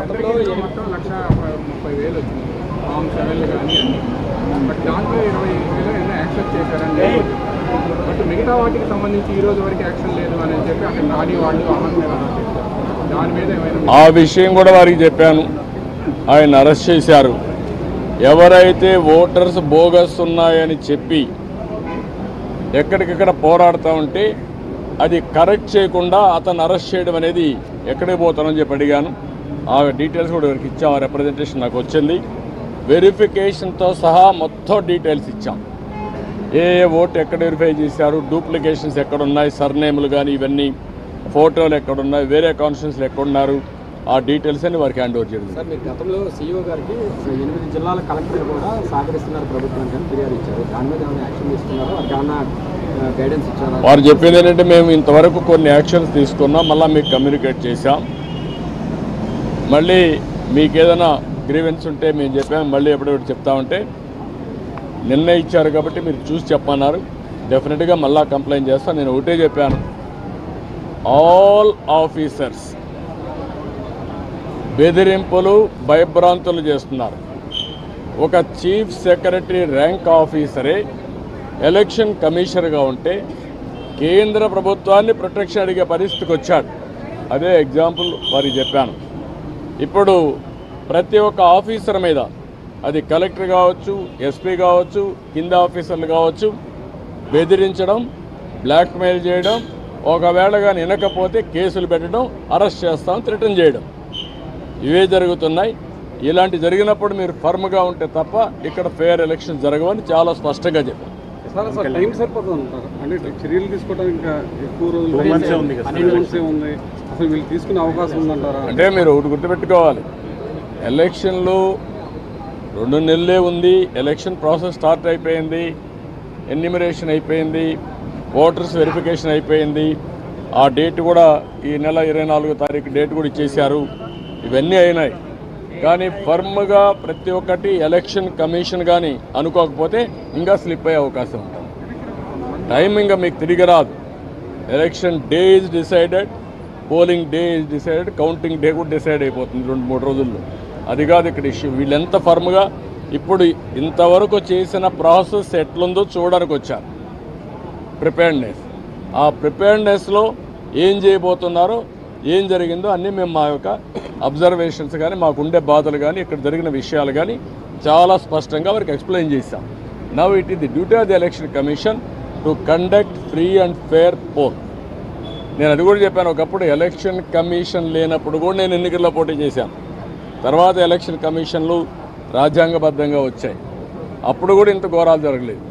గతంలో మొత్తం 1,30,000 వచ్చింది ఫామ్ 7 కానీ అన్ని. బట్ దాంట్లో 20,000 యాక్సెప్ట్ చేశారని. బట్ మిగతా వాటికి సంబంధించి ఈ రోజు వరకు యాక్షన్ లేదు అని చెప్పి అక్కడ నాని వాళ్ళు అహంకారం దాని మీద ఏమైనా ఆ విషయం కూడా వారికి చెప్పాను. ఆయన అరెస్ట్ చేశారు. ఎవరైతే ఓటర్స్ బోగస్ ఉన్నాయని చెప్పి ఎక్కడికక్కడ పోరాడుతూ ఉంటే అది కరెక్ట్ చేయకుండా అతను అరెస్ట్ చేయడం అనేది ఎక్కడికి పోతానని చెప్పి అడిగాను. ఆ డీటెయిల్స్ కూడా వారికి ఇచ్చాం. ఆ రిప్రజెంటేషన్ నాకు వచ్చింది. వెరిఫికేషన్తో సహా మొత్తం డీటెయిల్స్ ఇచ్చాం. ఏ ఓటు ఎక్కడ వెరిఫై చేశారు, డూప్లికేషన్స్ ఎక్కడున్నాయి, సర్నేములు కానీ ఇవన్నీ, ఫోటోలు ఎక్కడున్నాయి, వేరే కాన్స్టిట్యూన్సీలు ఎక్కడున్నారు, ఆ డీటెయిల్స్ అని వారికి హ్యాండ్ ఓవర్ చేయడం. సార్, మీరు గతంలో సీఈఓ గారికి 8 జిల్లాల కలెక్టర్ కూడా సహకరిస్తున్నారు ప్రభుత్వానికి అని ఫిర్యాదు ఇచ్చారు. దాని మీద ఏమైనా యాక్షన్ తీసుకున్నారో వారికి ఏమైనా గైడెన్స్ ఇచ్చారా? వారు చెప్పేది ఏంటంటే మేము ఇంతవరకు కొన్ని యాక్షన్స్ తీసుకున్నాం, మళ్ళీ మీకు కమ్యూనికేట్ చేశాం. మళ్ళీ మీకు ఏదైనా గ్రీవెన్స్ ఉంటే మేము చెప్పాము, మళ్ళీ ఎప్పుడెప్పుడు చెప్తామంటే నిన్న ఇచ్చారు కాబట్టి మీరు చూసి చెప్పన్నారు. డెఫినెట్గా మళ్ళీ కంప్లైంట్ చేస్తాను. నేను ఒకటే చెప్పాను, ఆల్ ఆఫీసర్స్ బెదిరింపులు భయభ్రాంతులు చేస్తున్నారు. ఒక చీఫ్ సెక్రటరీ ర్యాంక్ ఆఫీసరే ఎలక్షన్ కమిషనర్గా ఉంటే కేంద్ర ప్రభుత్వాన్ని ప్రొటెక్షన్ అడిగే పరిస్థితికి వచ్చాడు. అదే ఎగ్జాంపుల్ వారికి చెప్పాను. ఇప్పుడు ప్రతి ఒక్క ఆఫీసర్ మీద, అది కలెక్టర్ కావచ్చు, ఎస్పీ కావచ్చు, కింద ఆఫీసర్లు కావచ్చు, బెదిరించడం, బ్లాక్మెయిల్ చేయడం, ఒకవేళ కానీ వినకపోతే కేసులు పెట్టడం, అరెస్ట్ చేస్తాం, థ్రెటన్ చేయడం, ఇవే జరుగుతున్నాయి. ఇలాంటి జరిగినప్పుడు మీరు ఫర్మ్గా ఉంటే తప్ప ఇక్కడ ఫెయిర్ ఎలక్షన్ జరగవని చాలా స్పష్టంగా చెప్పారు. సార్ టైం సరిపోతుంది అంటారు. అంటే చర్యలు తీసుకోవడానికి ఇంకా ఎక్కువ రోజులు ఉంది. అసలు వీళ్ళు తీసుకునే అవకాశం ఉందంటారా? అంటే మీరు ఒకటి గుర్తుపెట్టుకోవాలి, ఎలక్షన్లు 2 నెలలే ఉంది. ఎలక్షన్ ప్రాసెస్ స్టార్ట్ అయిపోయింది, ఎన్యూమరేషన్ అయిపోయింది, ఓటర్స్ వెరిఫికేషన్ అయిపోయింది. ఆ డేట్ కూడా ఈ నెల 24వ తారీఖు డేట్ కూడా ఇచ్చేశారు. ఇవన్నీ అయినాయి. కానీ ఫర్మ్గా ప్రతి ఒక్కటి ఎలక్షన్ కమిషన్ కానీ అనుకోకపోతే ఇంకా స్లిప్ అయ్యే అవకాశం ఉంటుంది. టైం ఇంకా మీకు తిరిగి రాదు. Election day is decided, polling day is decided, counting day కూడా డిసైడ్ అయిపోతుంది 2-3 రోజుల్లో. అది కాదు ఇక్కడ ఇష్యూ. వీళ్ళెంత ఫర్మ్గా ఇప్పుడు ఇంతవరకు చేసిన ప్రాసెస్ ఎట్లుందో చూడడానికి వచ్చారు. ప్రిపేర్డ్నెస్, ఆ ప్రిపేర్డ్నెస్లో ఏం చేయబోతున్నారో, ఏం జరిగిందో అన్నీ మేము మా యొక్క అబ్జర్వేషన్స్ కానీ, మాకుండే బాధలు కానీ, ఇక్కడ జరిగిన విషయాలు కానీ చాలా స్పష్టంగా వారికి ఎక్స్ప్లెయిన్ చేశాం. Now it is the duty of the election commission to conduct free and fair pole. నేను అది కూడా చెప్పాను. ఒకప్పుడు ఎలక్షన్ కమిషన్ లేనప్పుడు కూడా నేను ఎన్నికల్లో పోటీ చేశాను. తర్వాత ఎలక్షన్ కమిషన్లు రాజ్యాంగబద్ధంగా వచ్చాయి. అప్పుడు కూడా ఇంత ఘోరాలు జరగలేదు.